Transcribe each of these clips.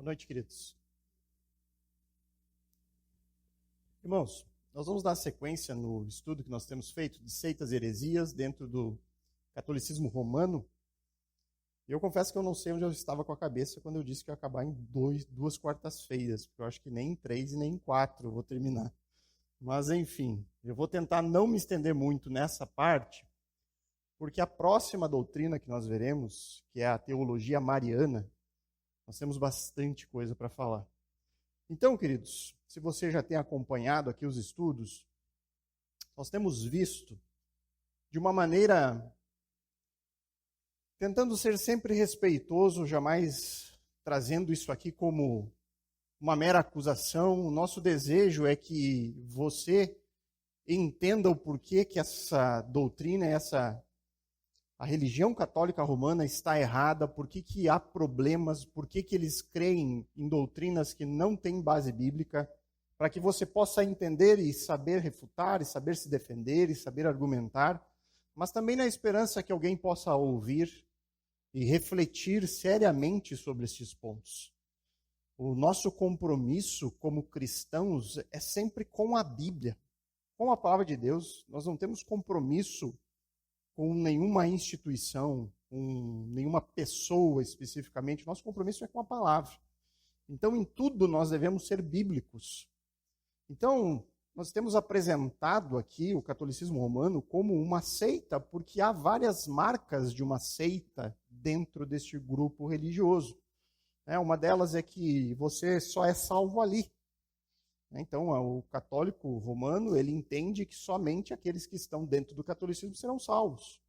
Boa noite, queridos. Irmãos, nós vamos dar sequência no estudo que nós temos feito de seitas e heresias dentro do catolicismo romano. E eu confesso que eu não sei onde eu estava com a cabeça quando eu disse que ia acabar em duas quartas-feiras, porque eu acho que nem em 3 e nem em 4 eu vou terminar. Mas, enfim, eu vou tentar não me estender muito nessa parte, porque a próxima doutrina que nós veremos, que é a teologia mariana, nós temos bastante coisa para falar. Então, queridos, se você já tem acompanhado aqui os estudos, nós temos visto de uma maneira tentando ser sempre respeitoso, jamais trazendo isso aqui como uma mera acusação. O nosso desejo é que você entenda o porquê que essa doutrina, a religião católica romana está errada, por que há problemas, por que eles creem em doutrinas que não têm base bíblica, para que você possa entender e saber refutar, e saber se defender, e saber argumentar, mas também na esperança que alguém possa ouvir e refletir seriamente sobre esses pontos. O nosso compromisso como cristãos é sempre com a Bíblia, com a palavra de Deus. Nós não temos compromisso com nenhuma instituição, com nenhuma pessoa especificamente. Nosso compromisso é com a palavra. Então, em tudo, nós devemos ser bíblicos. Então, nós temos apresentado aqui o catolicismo romano como uma seita, porque há várias marcas de uma seita dentro deste grupo religioso. Uma delas é que você só é salvo ali. Então, o católico romano, ele entende que somente aqueles que estão dentro do catolicismo serão salvos.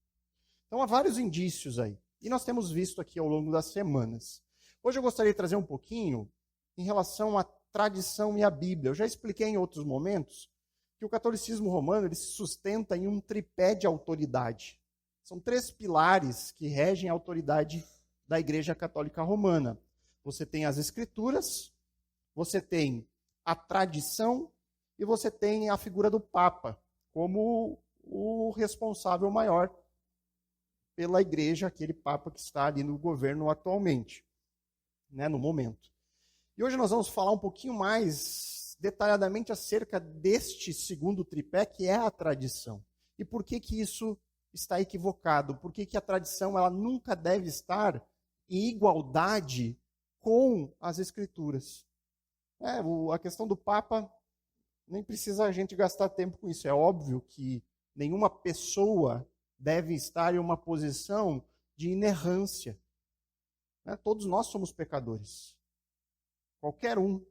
Então, há vários indícios aí. E nós temos visto aqui ao longo das semanas. Hoje eu gostaria de trazer um pouquinho em relação à tradição e à Bíblia. Eu já expliquei em outros momentos que o catolicismo romano ele se sustenta em um tripé de autoridade. São 3 pilares que regem a autoridade da Igreja Católica Romana. Você tem as Escrituras, você tem a tradição e você tem a figura do Papa como o responsável maior pela Igreja, aquele Papa que está ali no governo atualmente, no momento. E hoje nós vamos falar um pouquinho mais detalhadamente acerca deste segundo tripé, que é a tradição. E por que isso está equivocado? Por que a tradição ela nunca deve estar em igualdade com as Escrituras? A questão do Papa, nem precisa a gente gastar tempo com isso. É óbvio que nenhuma pessoa deve estar em uma posição de inerrância. Todos nós somos pecadores. Qualquer um.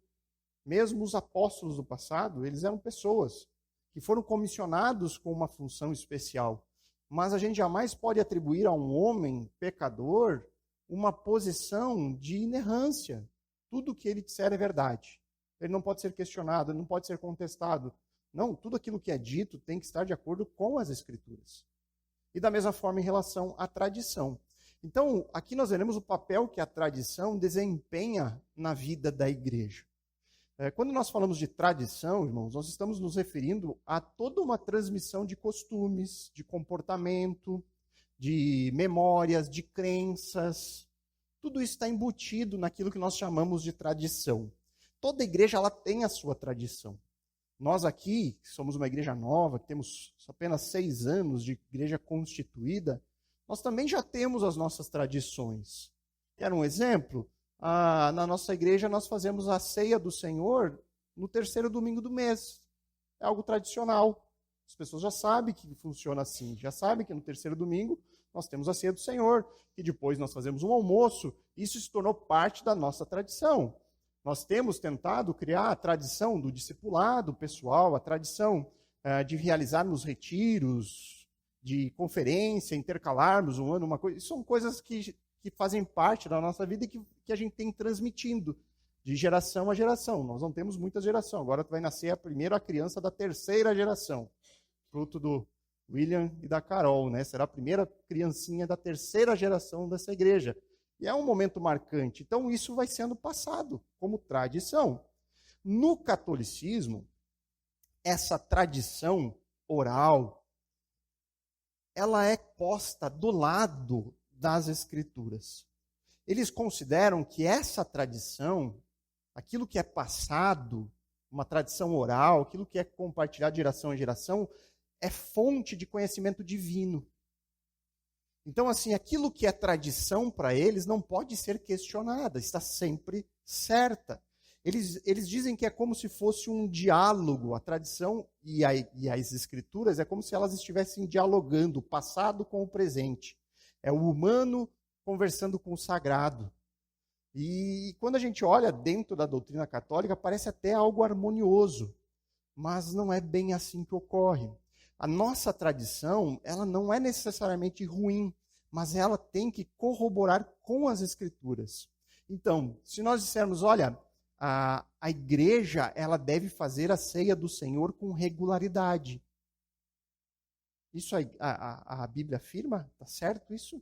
Mesmo os apóstolos do passado, eles eram pessoas que foram comissionados com uma função especial. Mas a gente jamais pode atribuir a um homem pecador uma posição de inerrância. Tudo que ele disser é verdade. Ele não pode ser questionado, ele não pode ser contestado. Não, tudo aquilo que é dito tem que estar de acordo com as Escrituras. E da mesma forma em relação à tradição. Então, aqui nós veremos o papel que a tradição desempenha na vida da igreja. Quando nós falamos de tradição, irmãos, nós estamos nos referindo a toda uma transmissão de costumes, de comportamento, de memórias, de crenças. Tudo isso está embutido naquilo que nós chamamos de tradição. Toda igreja ela tem a sua tradição. Nós aqui, que somos uma igreja nova, que temos apenas 6 anos de igreja constituída, nós também já temos as nossas tradições. Quer um exemplo? Na nossa igreja nós fazemos a ceia do Senhor no 3º domingo do mês. É algo tradicional. As pessoas já sabem que funciona assim. Já sabem que no 3º domingo nós temos a ceia do Senhor. E depois nós fazemos um almoço. Isso se tornou parte da nossa tradição. Nós temos tentado criar a tradição do discipulado pessoal, a tradição de realizarmos retiros, de conferência, intercalarmos um ano, uma coisa. Isso são coisas que fazem parte da nossa vida e que a gente tem transmitindo de geração a geração. Nós não temos muita geração. Agora vai nascer a primeira criança da 3ª geração, fruto do William e da Carol, Será a primeira criancinha da 3ª geração dessa igreja. E é um momento marcante. Então, isso vai sendo passado como tradição. No catolicismo, essa tradição oral, ela é posta do lado das Escrituras. Eles consideram que essa tradição, aquilo que é passado, uma tradição oral, aquilo que é compartilhado de geração em geração, é fonte de conhecimento divino. Então, assim, aquilo que é tradição para eles não pode ser questionada, está sempre certa. Eles dizem que é como se fosse um diálogo, a tradição e as escrituras é como se elas estivessem dialogando o passado com o presente. É o humano conversando com o sagrado. E quando a gente olha dentro da doutrina católica, parece até algo harmonioso, mas não é bem assim que ocorre. A nossa tradição, ela não é necessariamente ruim, mas ela tem que corroborar com as escrituras. Então, se nós dissermos, olha, a igreja, ela deve fazer a ceia do Senhor com regularidade. Isso a Bíblia afirma? Está certo isso?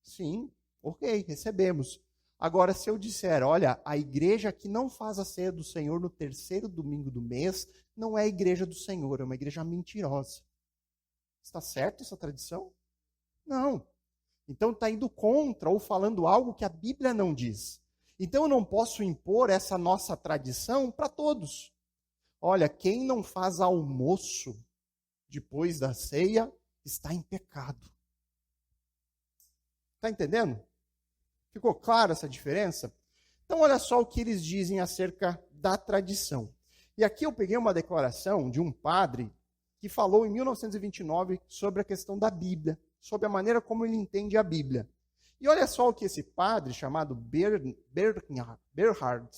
Sim, ok, recebemos. Agora, se eu disser, olha, a igreja que não faz a ceia do Senhor no terceiro domingo do mês, não é a igreja do Senhor, é uma igreja mentirosa. Está certo essa tradição? Não. Então está indo contra ou falando algo que a Bíblia não diz. Então eu não posso impor essa nossa tradição para todos. Olha, quem não faz almoço depois da ceia está em pecado. Está entendendo? Ficou clara essa diferença? Então olha só o que eles dizem acerca da tradição. E aqui eu peguei uma declaração de um padre que falou em 1929 sobre a questão da Bíblia, sobre a maneira como ele entende a Bíblia. E olha só o que esse padre, chamado Bernhard, não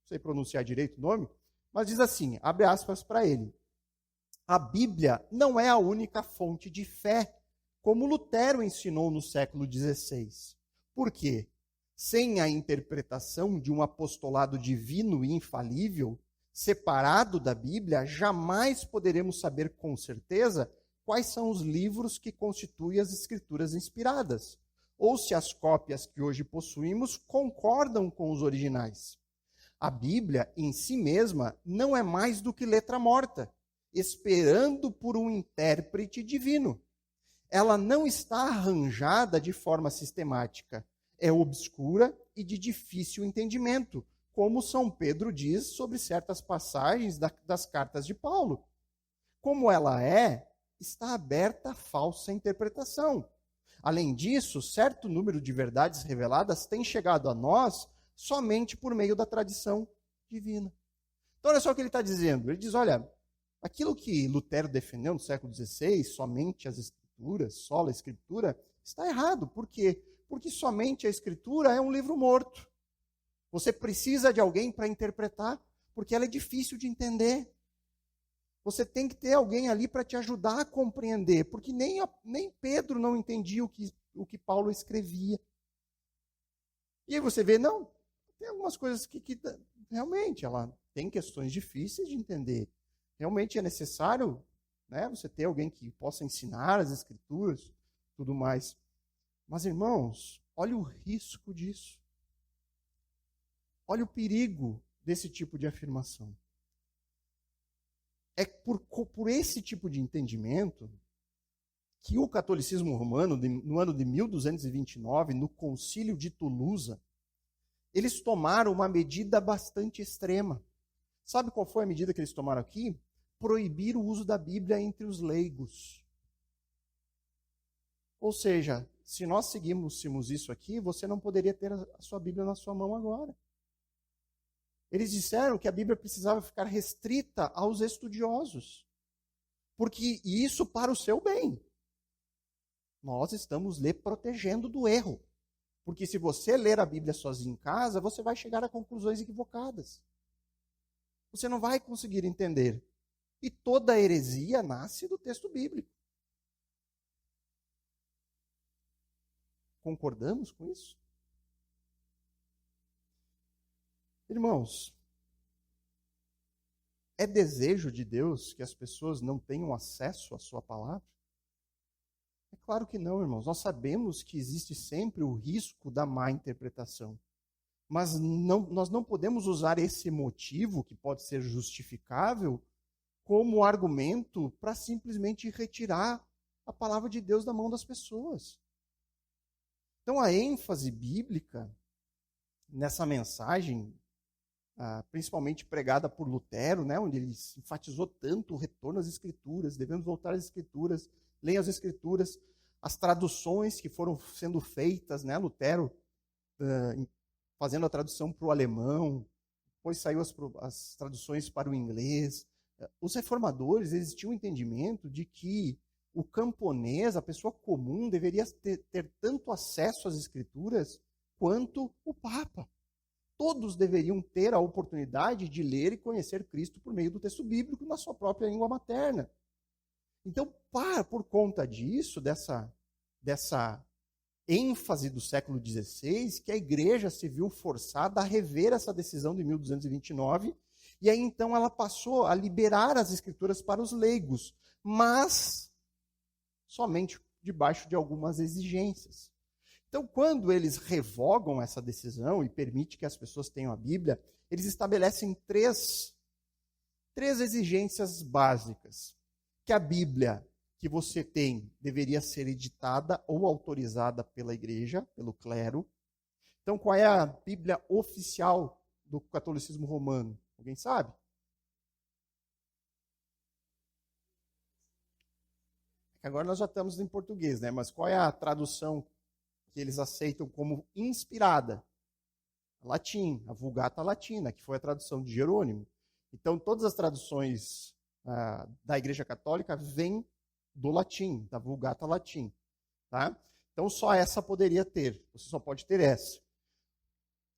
sei pronunciar direito o nome, mas diz assim, abre aspas para ele, a Bíblia não é a única fonte de fé, como Lutero ensinou no século XVI. Por quê? Sem a interpretação de um apostolado divino e infalível, separado da Bíblia, jamais poderemos saber com certeza quais são os livros que constituem as escrituras inspiradas, ou se as cópias que hoje possuímos concordam com os originais. A Bíblia, em si mesma, não é mais do que letra morta, esperando por um intérprete divino. Ela não está arranjada de forma sistemática, é obscura e de difícil entendimento, como São Pedro diz sobre certas passagens das cartas de Paulo. Como ela é, está aberta a falsa interpretação. Além disso, certo número de verdades reveladas tem chegado a nós somente por meio da tradição divina. Então, olha só o que ele está dizendo. Ele diz, olha, aquilo que Lutero defendeu no século XVI, somente as escrituras, só a escritura, está errado. Por quê? Porque somente a escritura é um livro morto. Você precisa de alguém para interpretar, porque ela é difícil de entender. Você tem que ter alguém ali para te ajudar a compreender, porque nem Pedro não entendia o que Paulo escrevia. E aí você vê, não, tem algumas coisas que realmente ela tem questões difíceis de entender. Realmente é necessário, né, você ter alguém que possa ensinar as escrituras, tudo mais. Mas, irmãos, olha o risco disso. Olha o perigo desse tipo de afirmação. É por esse tipo de entendimento que o catolicismo romano, no ano de 1229, no concílio de Toulouse, eles tomaram uma medida bastante extrema. Sabe qual foi a medida que eles tomaram aqui? Proibir o uso da Bíblia entre os leigos. Ou seja, se nós seguíssemos isso aqui, você não poderia ter a sua Bíblia na sua mão agora. Eles disseram que a Bíblia precisava ficar restrita aos estudiosos. Porque isso para o seu bem. Nós estamos lhe protegendo do erro. Porque se você ler a Bíblia sozinho em casa, você vai chegar a conclusões equivocadas. Você não vai conseguir entender. E toda heresia nasce do texto bíblico. Concordamos com isso? Irmãos, é desejo de Deus que as pessoas não tenham acesso à sua palavra? É claro que não, irmãos. Nós sabemos que existe sempre o risco da má interpretação. Mas nós não podemos usar esse motivo, que pode ser justificável, como argumento para simplesmente retirar a palavra de Deus da mão das pessoas. Então, a ênfase bíblica nessa mensagem, principalmente pregada por Lutero, né, onde ele enfatizou tanto o retorno às Escrituras, devemos voltar às Escrituras, leiam as Escrituras, as traduções que foram sendo feitas, né, Lutero fazendo a tradução para o alemão, depois saiu as traduções para o inglês. Os reformadores, eles tinham um entendimento de que o camponês, a pessoa comum, deveria ter tanto acesso às Escrituras quanto o Papa. Todos deveriam ter a oportunidade de ler e conhecer Cristo por meio do texto bíblico na sua própria língua materna. Então, por conta disso, dessa ênfase do século XVI, que a igreja se viu forçada a rever essa decisão de 1229, e aí então ela passou a liberar as Escrituras para os leigos, mas somente debaixo de algumas exigências. Então, quando eles revogam essa decisão e permitem que as pessoas tenham a Bíblia, eles estabelecem três exigências básicas. Que a Bíblia que você tem deveria ser editada ou autorizada pela igreja, pelo clero. Então, qual é a Bíblia oficial do catolicismo romano? Alguém sabe? Agora nós já estamos em português, né? Mas qual é a tradução que eles aceitam como inspirada? Latim, a Vulgata Latina, que foi a tradução de Jerônimo. Então, todas as traduções da Igreja Católica vêm do latim, da Vulgata Latim. Tá? Então, só essa poderia ter. Você só pode ter essa.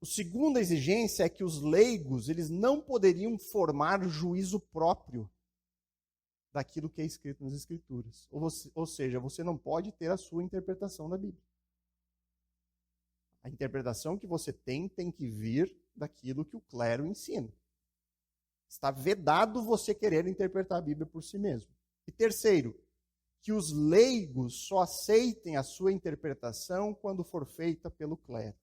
A segunda exigência é que os leigos eles não poderiam formar juízo próprio daquilo que é escrito nas Escrituras. Ou seja, você não pode ter a sua interpretação da Bíblia. A interpretação que você tem que vir daquilo que o clero ensina. Está vedado você querer interpretar a Bíblia por si mesmo. E terceiro, que os leigos só aceitem a sua interpretação quando for feita pelo clero.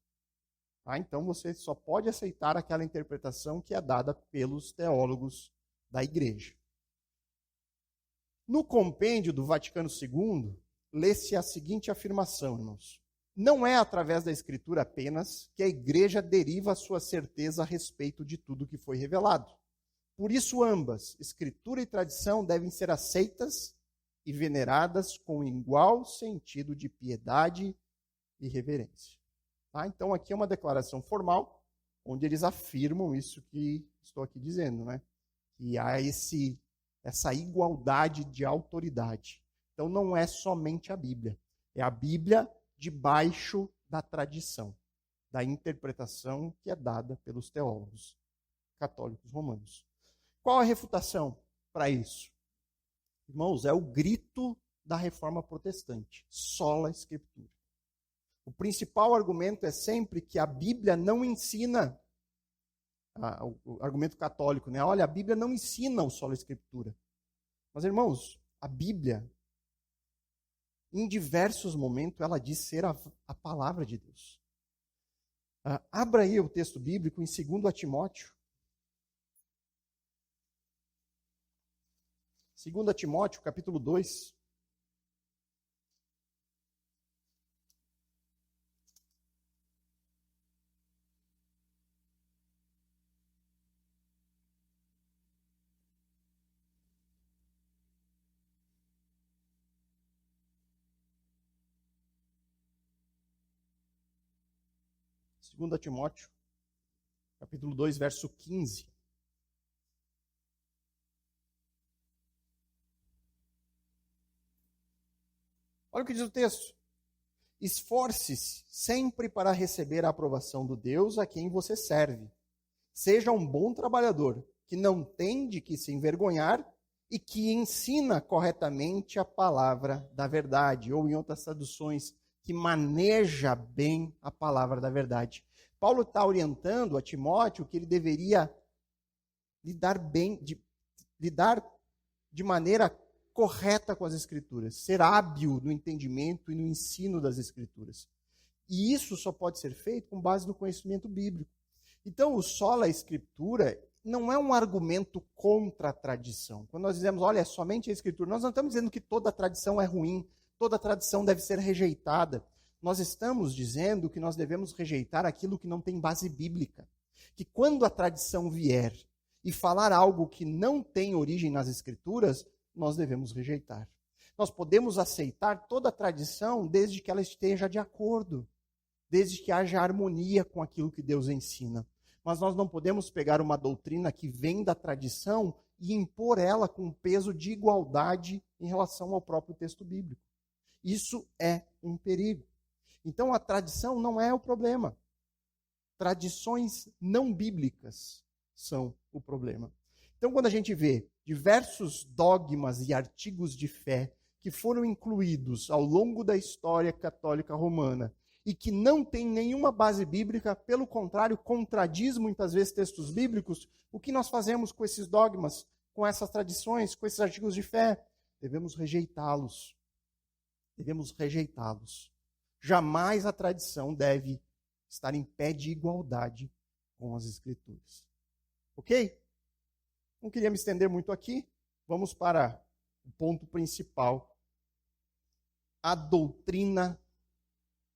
Tá? Então você só pode aceitar aquela interpretação que é dada pelos teólogos da igreja. No compêndio do Vaticano II, lê-se a seguinte afirmação, irmãos. Não é através da Escritura apenas que a igreja deriva a sua certeza a respeito de tudo que foi revelado. Por isso, ambas, Escritura e tradição, devem ser aceitas e veneradas com igual sentido de piedade e reverência. Tá? Então, aqui é uma declaração formal, onde eles afirmam isso que estou aqui dizendo, né? Que há essa igualdade de autoridade. Então, não é somente a Bíblia. É a Bíblia debaixo da tradição, da interpretação que é dada pelos teólogos católicos romanos. Qual a refutação para isso? Irmãos, é o grito da reforma protestante, sola Escritura. O principal argumento é sempre que a Bíblia não ensina, o argumento católico, né? Olha, a Bíblia não ensina o sola Escritura. Mas, irmãos, a Bíblia, em diversos momentos, ela diz ser a palavra de Deus. Abra aí o texto bíblico em 2 Timóteo. 2 Timóteo, capítulo 2. Segunda Timóteo, capítulo 2, verso 15. Olha o que diz o texto. Esforce-se sempre para receber a aprovação do Deus a quem você serve. Seja um bom trabalhador, que não tem de que se envergonhar e que ensina corretamente a palavra da verdade. Ou, em outras traduções, que maneja bem a palavra da verdade. Paulo está orientando a Timóteo que ele deveria lidar de maneira correta com as Escrituras, ser hábil no entendimento e no ensino das Escrituras. E isso só pode ser feito com base no conhecimento bíblico. Então, o sola Escritura não é um argumento contra a tradição. Quando nós dizemos, olha, é somente a Escritura, nós não estamos dizendo que toda a tradição é ruim, toda a tradição deve ser rejeitada. nós estamos dizendo que nós devemos rejeitar aquilo que não tem base bíblica. Que quando a tradição vier e falar algo que não tem origem nas Escrituras, nós devemos rejeitar. Nós podemos aceitar toda a tradição desde que ela esteja de acordo, desde que haja harmonia com aquilo que Deus ensina. Mas nós não podemos pegar uma doutrina que vem da tradição e impor ela com peso de igualdade em relação ao próprio texto bíblico. Isso é um perigo. Então a tradição não é o problema. Tradições não bíblicas são o problema. Então quando a gente vê diversos dogmas e artigos de fé que foram incluídos ao longo da história católica romana e que não tem nenhuma base bíblica, pelo contrário, contradiz muitas vezes textos bíblicos, o que nós fazemos com esses dogmas, com essas tradições, com esses artigos de fé? Devemos rejeitá-los. Devemos rejeitá-los. Jamais a tradição deve estar em pé de igualdade com as Escrituras. Ok? Não queria me estender muito aqui. Vamos para o ponto principal. A doutrina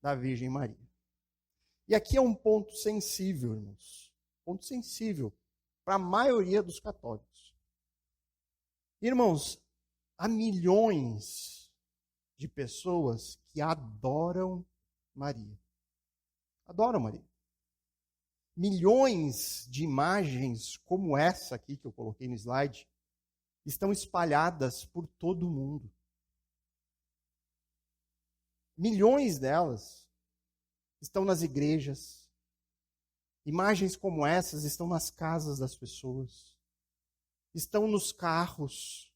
da Virgem Maria. E aqui é um ponto sensível, irmãos. Ponto sensível para a maioria dos católicos. Irmãos, há milhões de pessoas que adoram Maria. Adoram Maria. Milhões de imagens como essa aqui que eu coloquei no slide estão espalhadas por todo o mundo. Milhões delas estão nas igrejas. Imagens como essas estão nas casas das pessoas. Estão nos carros.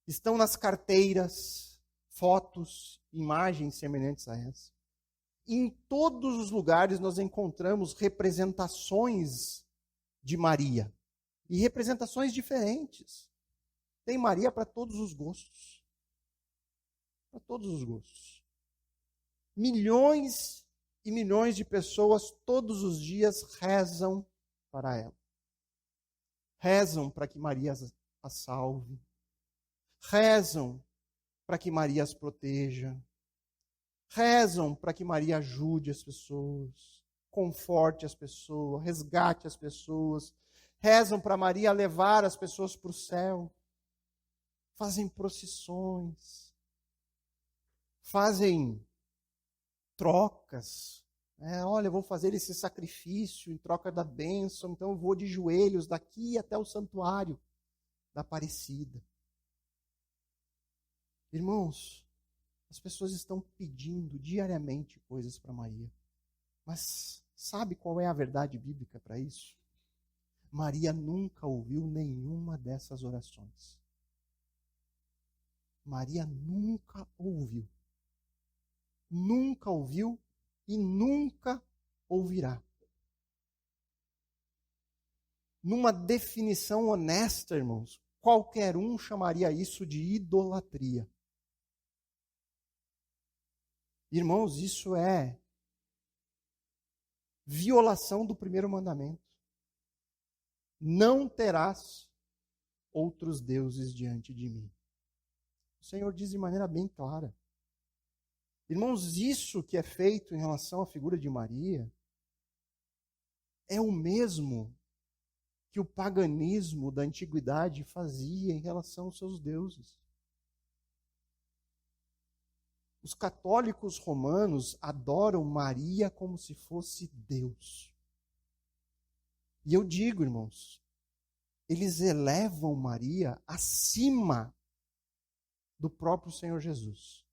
Estão nas carteiras, fotos, imagens semelhantes a essa. Em todos os lugares nós encontramos representações de Maria. E representações diferentes. Tem Maria para todos os gostos. Para todos os gostos. Milhões e milhões de pessoas todos os dias rezam para ela. Rezam para que Maria as salve. Rezam para que Maria as proteja. Rezam para que Maria ajude as pessoas, conforte as pessoas, resgate as pessoas. Rezam para Maria levar as pessoas para o céu. Fazem procissões. Fazem trocas. Olha, eu vou fazer esse sacrifício em troca da bênção, então eu vou de joelhos daqui até o santuário da Aparecida. Irmãos, as pessoas estão pedindo diariamente coisas para Maria. Mas sabe qual é a verdade bíblica para isso? Maria nunca ouviu nenhuma dessas orações. Maria nunca ouviu. Nunca ouviu e nunca ouvirá. Numa definição honesta, irmãos, qualquer um chamaria isso de idolatria. Irmãos, isso é violação do primeiro mandamento. Não terás outros deuses diante de mim. O Senhor diz de maneira bem clara. Irmãos, isso que é feito em relação à figura de Maria é o mesmo que o paganismo da antiguidade fazia em relação aos seus deuses. Os católicos romanos adoram Maria como se fosse Deus. E eu digo, irmãos, eles elevam Maria acima do próprio Senhor Jesus.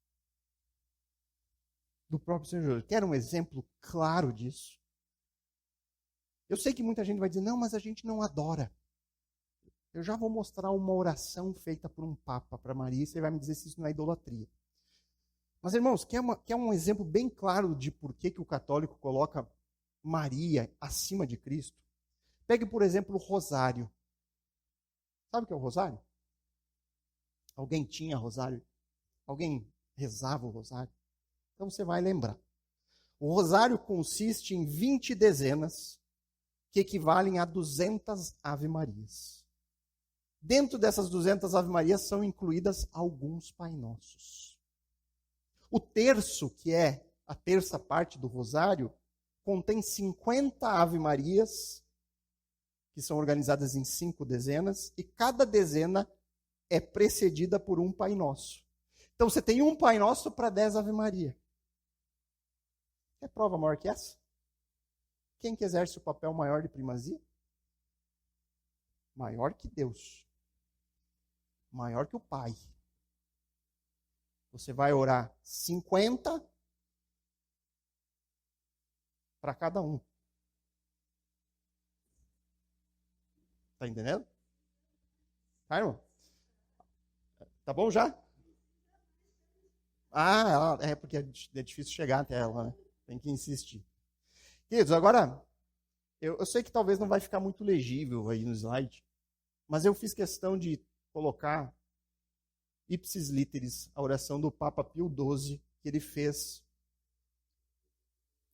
Do próprio Senhor Jesus. Quer um exemplo claro disso? Eu sei que muita gente vai dizer, não, mas a gente não adora. Eu já vou mostrar uma oração feita por um papa para Maria e você vai me dizer se isso não é idolatria. Mas, irmãos, quer um exemplo bem claro de por que o católico coloca Maria acima de Cristo? Pegue, por exemplo, o rosário. Sabe o que é o rosário? Alguém tinha rosário? Alguém rezava o rosário? Então você vai lembrar. O rosário consiste em 20 dezenas que equivalem a 200 Ave-Marias. Dentro dessas 200 Ave-Marias são incluídas alguns Pai Nossos. O terço, que é a terça parte do rosário, contém 50 ave-marias, que são organizadas em 5 dezenas, e cada dezena é precedida por um Pai Nosso. Então você tem um Pai Nosso para 10 ave-maria. Quer prova maior que essa? Quem que exerce o papel maior de primazia? Maior que Deus. Maior que o Pai. Você vai orar 50 para cada um. Tá entendendo? Tá, irmão? Tá bom já? Ah, é porque é difícil chegar até ela, né? Tem que insistir. Queridos, agora, eu sei que talvez não vai ficar muito legível aí no slide, mas eu fiz questão de colocar ipsis literis, a oração do Papa Pio XII, que ele fez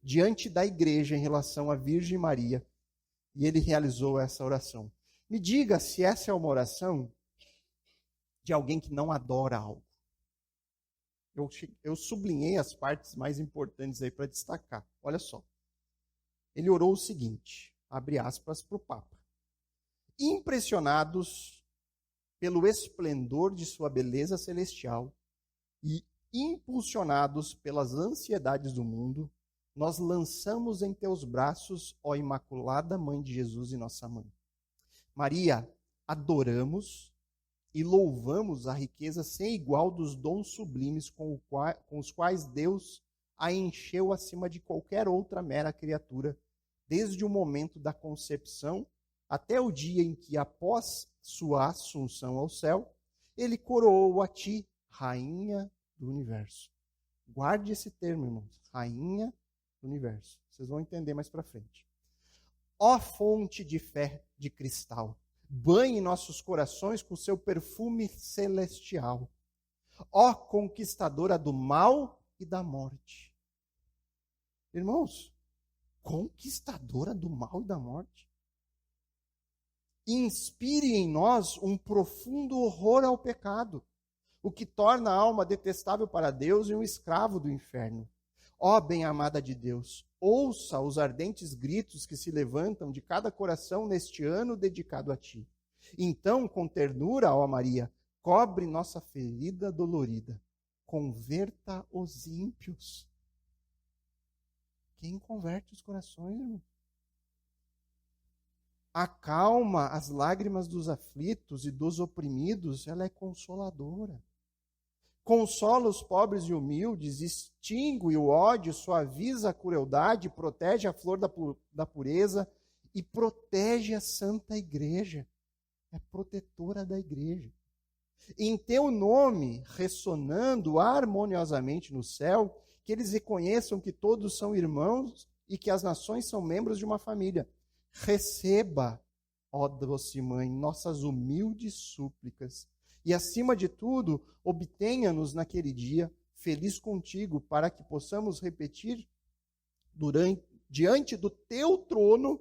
diante da igreja em relação à Virgem Maria, e ele realizou essa oração. Me diga se essa é uma oração de alguém que não adora algo. Eu sublinhei as partes mais importantes aí para destacar. Olha só. Ele orou o seguinte, abre aspas para o Papa. Impressionados pelo esplendor de sua beleza celestial e impulsionados pelas ansiedades do mundo, nós lançamos em teus braços, ó Imaculada Mãe de Jesus e nossa Mãe. Maria, adoramos e louvamos a riqueza sem igual dos dons sublimes com os quais Deus a encheu acima de qualquer outra mera criatura, desde o momento da concepção até o dia em que, após sua assunção ao céu, ele coroou a ti, Rainha do Universo. Guarde esse termo, irmãos. Rainha do Universo. Vocês vão entender mais para frente. Ó fonte de fé de cristal, banhe nossos corações com seu perfume celestial. Ó conquistadora do mal e da morte. Irmãos, conquistadora do mal e da morte. Inspire em nós um profundo horror ao pecado, o que torna a alma detestável para Deus e um escravo do inferno. Ó bem-amada de Deus, ouça os ardentes gritos que se levantam de cada coração neste ano dedicado a ti. Então, com ternura, ó Maria, cobre nossa ferida dolorida. Converta os ímpios. Quem converte os corações, irmão? Acalma as lágrimas dos aflitos e dos oprimidos, ela é consoladora. Consola os pobres e humildes, extingue o ódio, suaviza a crueldade, protege a flor da pureza e protege a Santa Igreja. É protetora da Igreja. Em teu nome, ressonando harmoniosamente no céu, que eles reconheçam que todos são irmãos e que as nações são membros de uma família. Receba, ó doce Mãe, nossas humildes súplicas. E, acima de tudo, obtenha-nos naquele dia, feliz contigo, para que possamos repetir diante do teu trono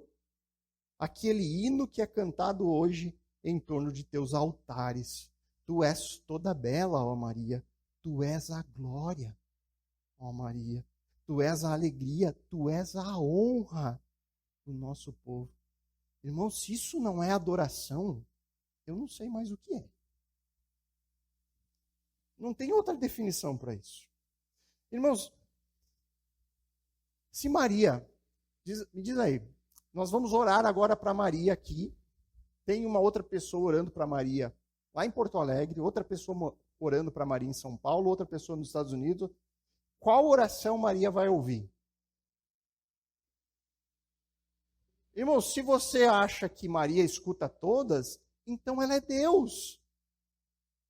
aquele hino que é cantado hoje em torno de teus altares. Tu és toda bela, ó Maria. Tu és a glória, ó Maria. Tu és a alegria, tu és a honra do nosso povo. Irmão, se isso não é adoração, eu não sei mais o que é. Não tem outra definição para isso. Irmãos, se Maria, me diz aí, nós vamos orar agora para Maria aqui. Tem uma outra pessoa orando para Maria lá em Porto Alegre, outra pessoa orando para Maria em São Paulo, outra pessoa nos Estados Unidos. Qual oração Maria vai ouvir? Irmãos, se você acha que Maria escuta todas, então ela é Deus.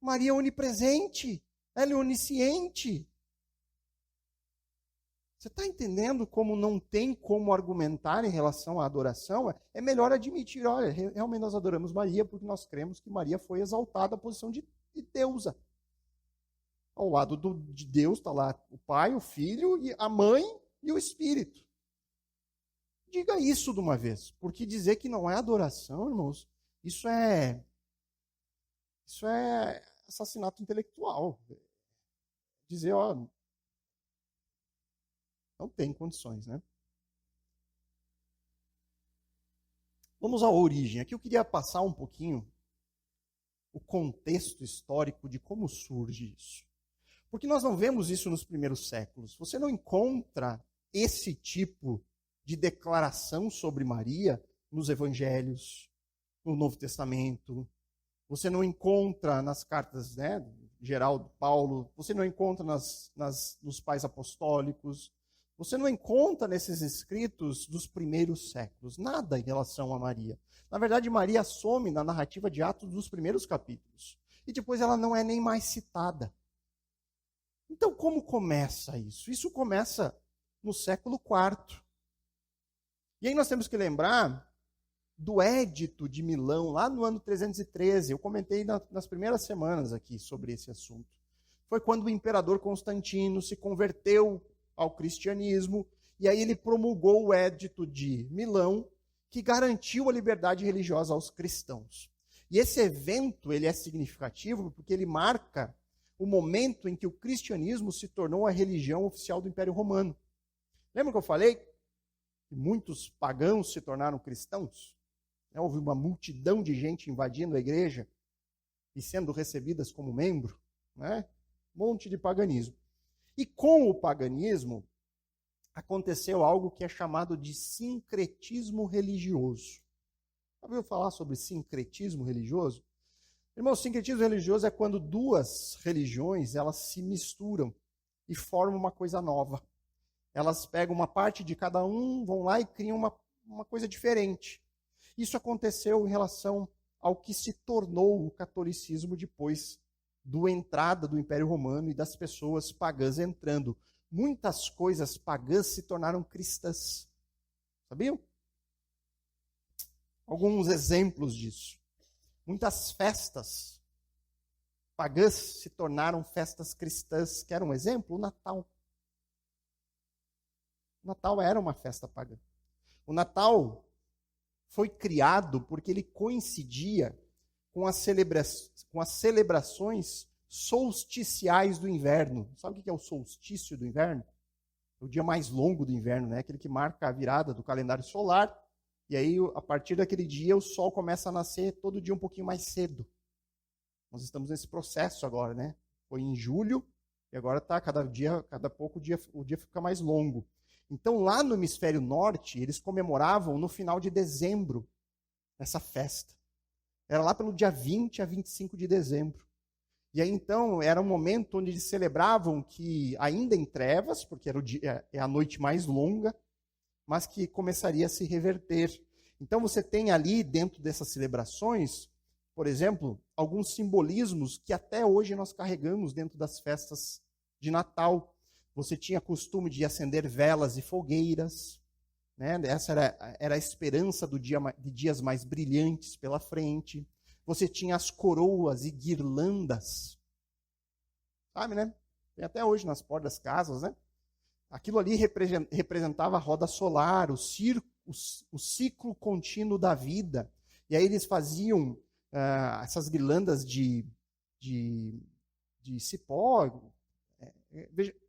Maria é onipresente, ela é onisciente. Você está entendendo como não tem como argumentar em relação à adoração? É melhor admitir, olha, realmente nós adoramos Maria porque nós cremos que Maria foi exaltada à posição de deusa. Ao lado de Deus está lá o Pai, o Filho, a Mãe e o Espírito. Diga isso de uma vez, porque dizer que não é adoração, irmãos, isso é assassinato intelectual. Dizer, ó, Não tem condições, né? Vamos à origem. Aqui eu queria passar um pouquinho o contexto histórico de como surge isso. Porque nós não vemos isso nos primeiros séculos. Você não encontra esse tipo de declaração sobre Maria nos evangelhos, no Novo Testamento. Você não encontra nas cartas, né, geral de Paulo. Você não encontra nos pais apostólicos. Você não encontra nesses escritos dos primeiros séculos nada em relação a Maria. Na verdade, Maria some na narrativa de Atos dos primeiros capítulos. E depois ela não é nem mais citada. Então, como começa isso? Isso começa no século IV. E aí nós temos que lembrar do Édito de Milão, lá no ano 313. Eu comentei nas primeiras semanas aqui sobre esse assunto. Foi quando o imperador Constantino se converteu ao cristianismo, e aí ele promulgou o Édito de Milão, que garantiu a liberdade religiosa aos cristãos. E esse evento ele é significativo porque ele marca o momento em que o cristianismo se tornou a religião oficial do Império Romano. Lembra que eu falei que muitos pagãos se tornaram cristãos? Houve uma multidão de gente invadindo a igreja e sendo recebidas como membro, né? Um monte de paganismo. E com o paganismo aconteceu algo que é chamado de sincretismo religioso. Já ouviu falar sobre sincretismo religioso? Irmão, sincretismo religioso é quando duas religiões elas se misturam e formam uma coisa nova. Elas pegam uma parte de cada um, vão lá e criam uma coisa diferente. Isso aconteceu em relação ao que se tornou o catolicismo depois da entrada do Império Romano e das pessoas pagãs entrando. Muitas coisas pagãs se tornaram cristãs. Sabiam? Alguns exemplos disso. Muitas festas pagãs se tornaram festas cristãs. Quer um exemplo? O Natal. O Natal era uma festa pagã. O Natal foi criado porque ele coincidia com as celebrações solsticiais do inverno. Sabe o que é o solstício do inverno? É o dia mais longo do inverno, né? Aquele que marca a virada do calendário solar. E aí, a partir daquele dia, o sol começa a nascer todo dia um pouquinho mais cedo. Nós estamos nesse processo agora, né? Foi em julho, e agora está cada pouco o dia fica mais longo. Então, lá no hemisfério norte, eles comemoravam no final de dezembro essa festa. Era lá pelo dia 20 a 25 de dezembro. E aí, então, era um momento onde eles celebravam que, ainda em trevas, porque é a noite mais longa, mas que começaria a se reverter. Então, você tem ali, dentro dessas celebrações, por exemplo, alguns simbolismos que até hoje nós carregamos dentro das festas de Natal. Você tinha costume de acender velas e fogueiras, né? Essa era a esperança de dias mais brilhantes pela frente. Você tinha as coroas e guirlandas, sabe, né? Tem até hoje nas portas das casas, né? Aquilo ali representava a roda solar, o ciclo contínuo da vida. E aí eles faziam essas guirlandas de cipó,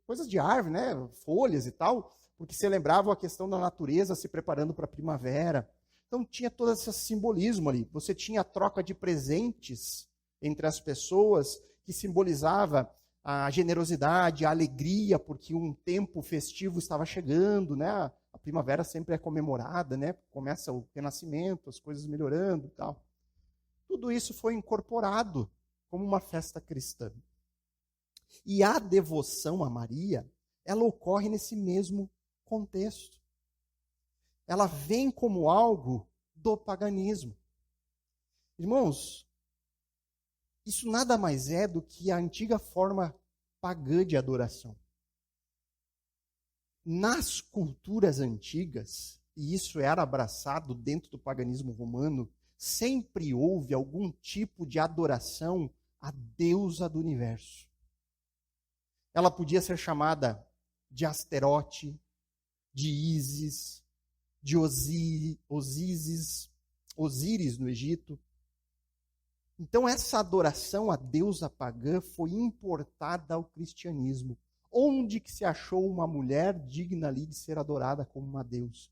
coisas de árvore, né? Folhas e tal, porque celebravam a questão da natureza se preparando para a primavera. Então tinha todo esse simbolismo ali. Você tinha a troca de presentes entre as pessoas, que simbolizava a generosidade, a alegria, porque um tempo festivo estava chegando, né? A primavera sempre é comemorada, né? Começa o renascimento, as coisas melhorando e tal. Tudo isso foi incorporado como uma festa cristã. E a devoção a Maria, ela ocorre nesse mesmo contexto. Ela vem como algo do paganismo. Irmãos, isso nada mais é do que a antiga forma pagã de adoração. Nas culturas antigas, e isso era abraçado dentro do paganismo romano, sempre houve algum tipo de adoração à deusa do universo. Ela podia ser chamada de Asterote, de Ísis, de Osíris no Egito. Então essa adoração à deusa pagã foi importada ao cristianismo. onde que se achou uma mulher digna ali de ser adorada como uma deusa?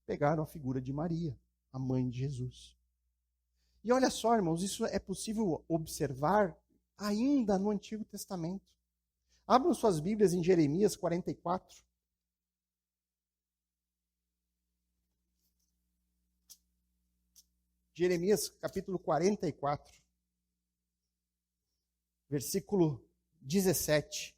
Pegaram a figura de Maria, a mãe de Jesus. E olha só, irmãos, isso é possível observar ainda no Antigo Testamento. Abram suas Bíblias em Jeremias 44. Jeremias capítulo 44, versículo 17.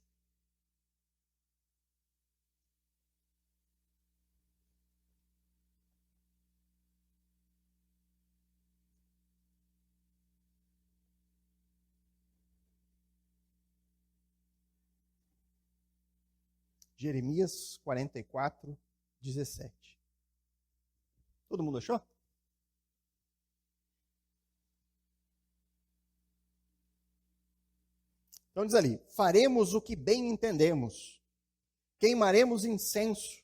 Jeremias 44, 17. Todo mundo achou? Então diz ali: faremos o que bem entendemos, queimaremos incenso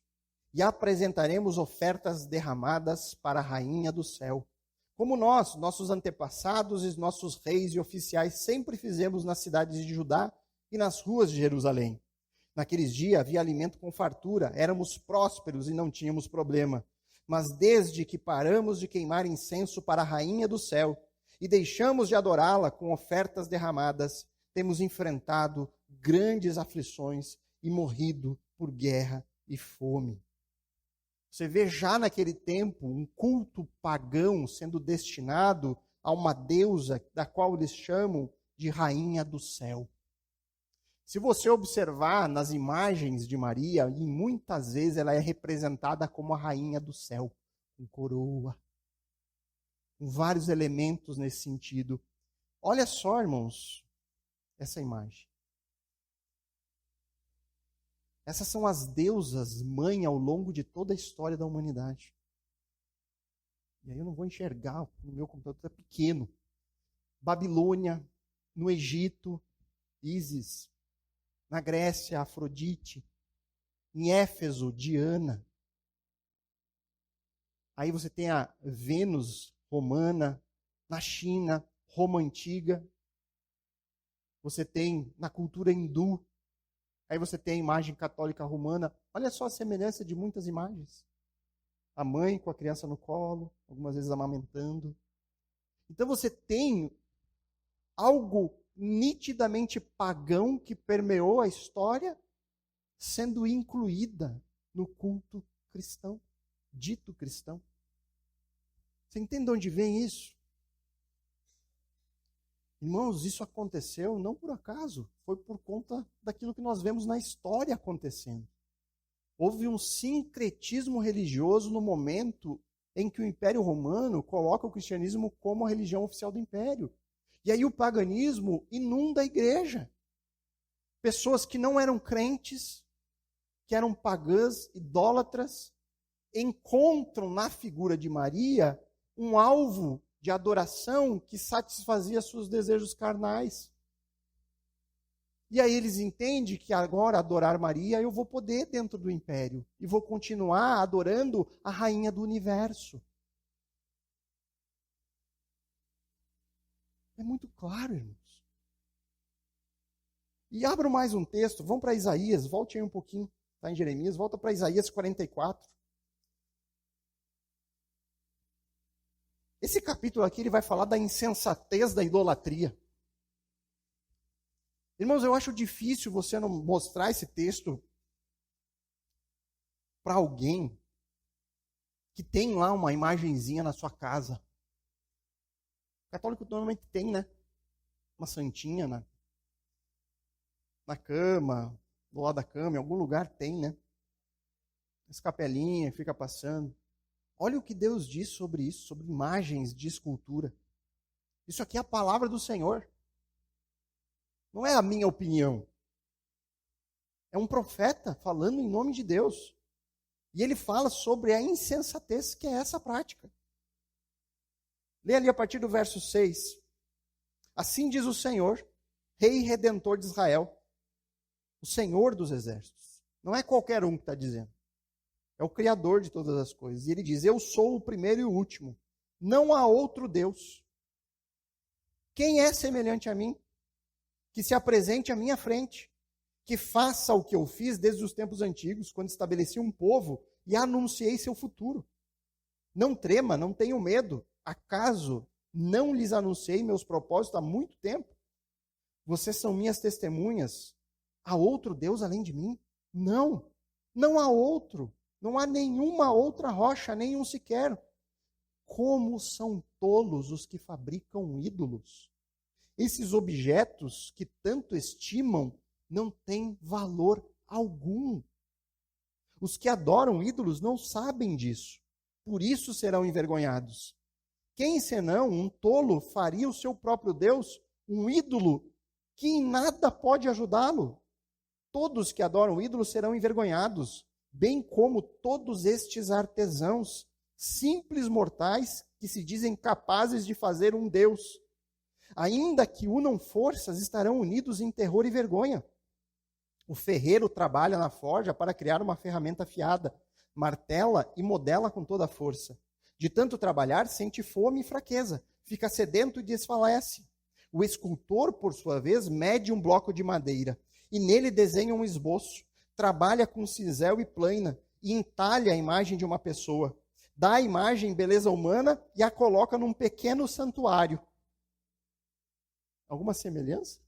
e apresentaremos ofertas derramadas para a rainha do céu, como nós, nossos antepassados e nossos reis e oficiais sempre fizemos nas cidades de Judá e nas ruas de Jerusalém. Naqueles dias havia alimento com fartura, éramos prósperos e não tínhamos problema. Mas desde que paramos de queimar incenso para a rainha do céu e deixamos de adorá-la com ofertas derramadas, temos enfrentado grandes aflições e morrido por guerra e fome. Você vê já naquele tempo um culto pagão sendo destinado a uma deusa da qual eles chamam de Rainha do Céu. Se você observar nas imagens de Maria, e muitas vezes ela é representada como a Rainha do Céu, com coroa, com vários elementos nesse sentido. Olha só, irmãos, essa imagem. Essas são as deusas mãe ao longo de toda a história da humanidade. E aí eu não vou enxergar, no meu computador é pequeno. Babilônia, no Egito, Ísis. Na Grécia, Afrodite. Em Éfeso, Diana. Aí você tem a Vênus romana. Na China, Roma antiga. Você tem na cultura hindu. Aí você tem a imagem católica romana. Olha só a semelhança de muitas imagens. A mãe com a criança no colo, algumas vezes amamentando. Então você tem algo nitidamente pagão que permeou a história, sendo incluída no culto cristão, dito cristão. Você entende de onde vem isso? Irmãos, isso aconteceu não por acaso, foi por conta daquilo que nós vemos na história acontecendo. Houve um sincretismo religioso no momento em que o Império Romano coloca o cristianismo como a religião oficial do Império. E aí o paganismo inunda a igreja. Pessoas que não eram crentes, que eram pagãs, idólatras, encontram na figura de Maria um alvo de adoração que satisfazia seus desejos carnais. E aí eles entendem que agora adorar Maria eu vou poder dentro do império e vou continuar adorando a rainha do universo. É muito claro, irmãos. E abro mais um texto, vamos para Isaías, volte aí um pouquinho, está em Jeremias, volta para Isaías 44. Esse capítulo aqui ele vai falar da insensatez da idolatria. Irmãos, eu acho difícil você não mostrar esse texto para alguém que tem lá uma imagenzinha na sua casa. O católico normalmente tem, né? Uma santinha na cama, do lado da cama, em algum lugar tem, né? Essa capelinha fica passando. Olha o que Deus diz sobre isso, sobre imagens de escultura. Isso aqui é a palavra do Senhor. Não é a minha opinião. É um profeta falando em nome de Deus. E ele fala sobre a insensatez que é essa prática. Lê ali a partir do verso 6. Assim diz o Senhor, Rei e Redentor de Israel, o Senhor dos exércitos. Não é qualquer um que está dizendo. É o Criador de todas as coisas. E ele diz, eu sou o primeiro e o último. Não há outro Deus. Quem é semelhante a mim? Que se apresente à minha frente. que faça o que eu fiz desde os tempos antigos, quando estabeleci um povo e anunciei seu futuro. Não trema, não tenham medo. Acaso não lhes anunciei meus propósitos há muito tempo? Vocês são minhas testemunhas. Há outro Deus além de mim? Não, não há outro. Não há nenhuma outra rocha, nenhum sequer. Como são tolos os que fabricam ídolos. Esses objetos que tanto estimam não têm valor algum. Os que adoram ídolos não sabem disso. Por isso serão envergonhados. Quem senão um tolo faria o seu próprio Deus um ídolo que em nada pode ajudá-lo? Todos que adoram ídolos serão envergonhados, bem como todos estes artesãos, simples mortais que se dizem capazes de fazer um Deus. Ainda que unam forças, estarão unidos em terror e vergonha. O ferreiro trabalha na forja para criar uma ferramenta afiada, martela e modela com toda a força. De tanto trabalhar, sente fome e fraqueza, fica sedento e desfalece. O escultor, por sua vez, mede um bloco de madeira e nele desenha um esboço. Trabalha com cincel e plana e entalha a imagem de uma pessoa. Dá à imagem beleza humana e a coloca num pequeno santuário. Alguma semelhança?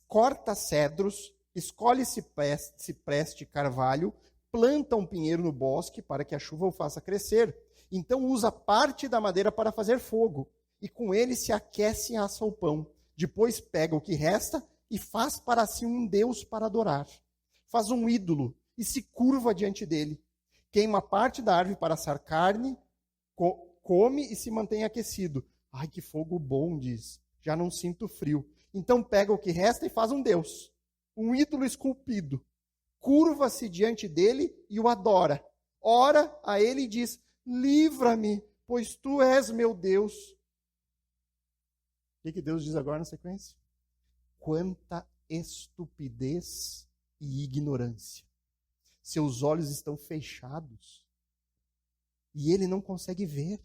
Corta cedros, escolhe cipreste e carvalho, planta um pinheiro no bosque para que a chuva o faça crescer. Então usa parte da madeira para fazer fogo, e com ele se aquece e assa o pão. Depois pega o que resta e faz para si um deus para adorar. Faz um ídolo e se curva diante dele. Queima parte da árvore para assar carne, come e se mantém aquecido. Ai, que fogo bom, diz. Já não sinto frio. Então pega o que resta e faz um deus, um ídolo esculpido. Curva-se diante dele e o adora. Ora a ele e diz: livra-me, pois tu és meu Deus. O que Deus diz agora na sequência? Quanta estupidez e ignorância. Seus olhos estão fechados e ele não consegue ver.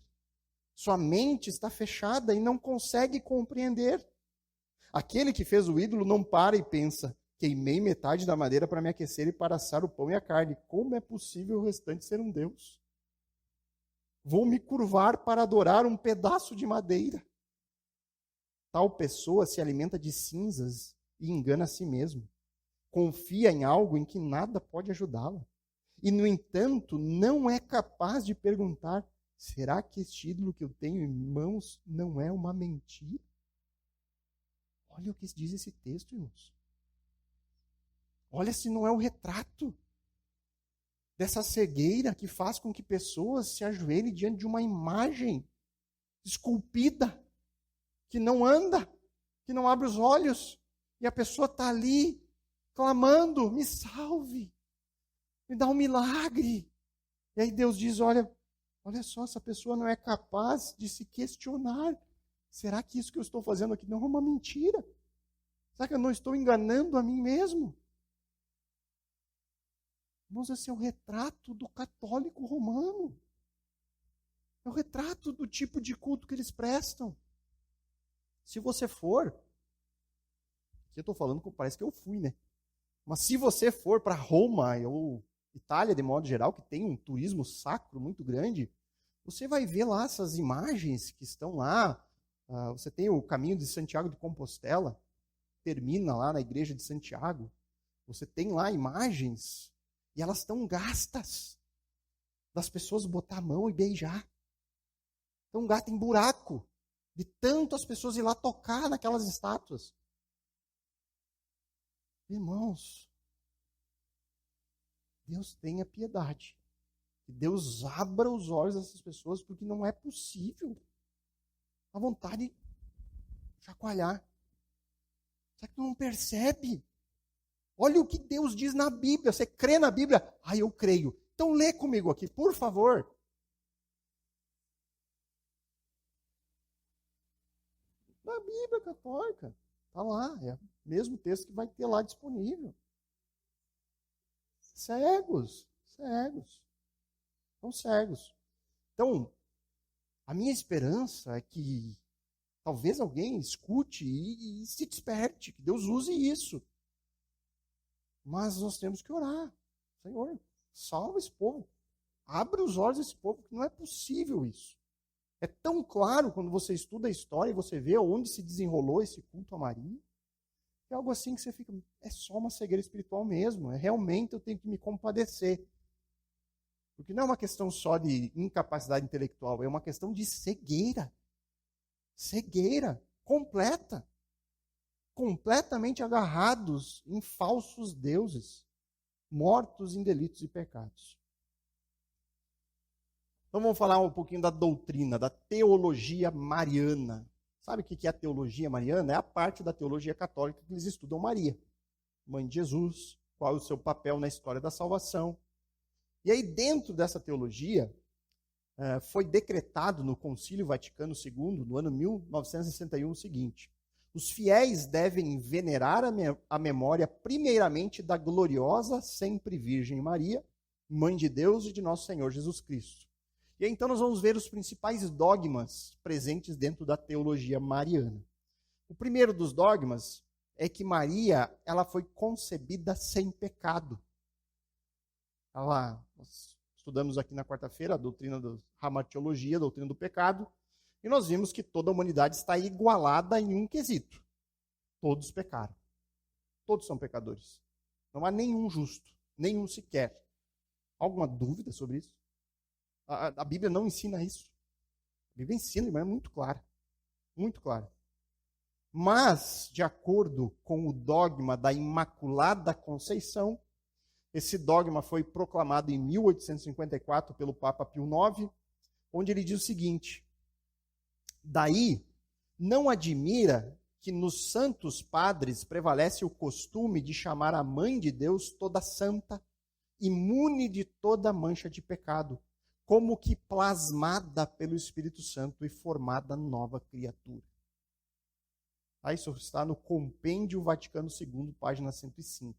Sua mente está fechada e não consegue compreender. Aquele que fez o ídolo não para e pensa: queimei metade da madeira para me aquecer e para assar o pão e a carne. Como é possível o restante ser um Deus? Vou me curvar para adorar um pedaço de madeira. Tal pessoa se alimenta de cinzas e engana a si mesmo. Confia em algo em que nada pode ajudá-la. E, no entanto, não é capaz de perguntar: será que este ídolo que eu tenho em mãos não é uma mentira? Olha o que diz esse texto, irmãos. Olha se não é o retrato dessa cegueira que faz com que pessoas se ajoelhem diante de uma imagem esculpida, que não anda, que não abre os olhos, e a pessoa está ali clamando: me salve, me dá um milagre. E aí Deus diz: olha só, essa pessoa não é capaz de se questionar. Será que isso que eu estou fazendo aqui não é uma mentira? Será que eu não estou enganando a mim mesmo? Irmãos, esse é o retrato do católico romano. É o retrato do tipo de culto que eles prestam. Se você for, aqui eu estou falando, parece que eu fui, né? Mas se você for para Roma ou Itália, de modo geral, que tem um turismo sacro muito grande, você vai ver lá essas imagens que estão lá. Você tem o caminho de Santiago de Compostela, termina lá na igreja de Santiago. Você tem lá imagens e elas estão gastas das pessoas botar a mão e beijar. Então gasta em buraco de tanto as pessoas ir lá tocar naquelas estátuas. Irmãos, Deus tenha piedade. Que Deus abra os olhos dessas pessoas, porque não é possível. A vontade de chacoalhar. Será que tu não percebe? Olha o que Deus diz na Bíblia. Você crê na Bíblia? Ah, eu creio. Então lê comigo aqui, por favor. Na Bíblia católica. Está lá. É o mesmo texto que vai ter lá disponível. Cegos. São cegos. Então, a minha esperança é que Talvez alguém escute e se desperte, que Deus use isso. Mas nós temos que orar. Senhor, salva esse povo. Abre os olhos desse povo, que não é possível isso. É tão claro quando você estuda a história e você vê onde se desenrolou esse culto a Maria. É algo assim que você fica, é só uma cegueira espiritual mesmo. Realmente eu tenho que me compadecer. Porque não é uma questão só de incapacidade intelectual, é uma questão de cegueira. Cegueira completa. Completamente agarrados em falsos deuses, mortos em delitos e pecados. Então vamos falar um pouquinho da doutrina, da teologia mariana. Sabe o que é a teologia mariana? É a parte da teologia católica que eles estudam Maria, mãe de Jesus, qual é o seu papel na história da salvação. E aí dentro dessa teologia, foi decretado no Concílio Vaticano II, no ano 1961, o seguinte: os fiéis devem venerar a memória primeiramente da gloriosa sempre Virgem Maria, Mãe de Deus e de nosso Senhor Jesus Cristo. E aí, então nós vamos ver os principais dogmas presentes dentro da teologia mariana. O primeiro dos dogmas é que Maria, ela foi concebida sem pecado. Nós estudamos aqui na quarta-feira a doutrina da ramatiologia, a doutrina do pecado, e nós vimos que toda a humanidade está igualada em um quesito. Todos pecaram. Todos são pecadores. Não há nenhum justo, nenhum sequer. Alguma dúvida sobre isso? A Bíblia não ensina isso. A Bíblia ensina de maneira muito clara. Muito clara. Mas, de acordo com o dogma da Imaculada Conceição, esse dogma foi proclamado em 1854 pelo Papa Pio IX, onde ele diz o seguinte: daí não admira que nos santos padres prevalece o costume de chamar a Mãe de Deus toda santa, imune de toda mancha de pecado, como que plasmada pelo Espírito Santo e formada nova criatura. Isso está no Compêndio Vaticano II, página 105.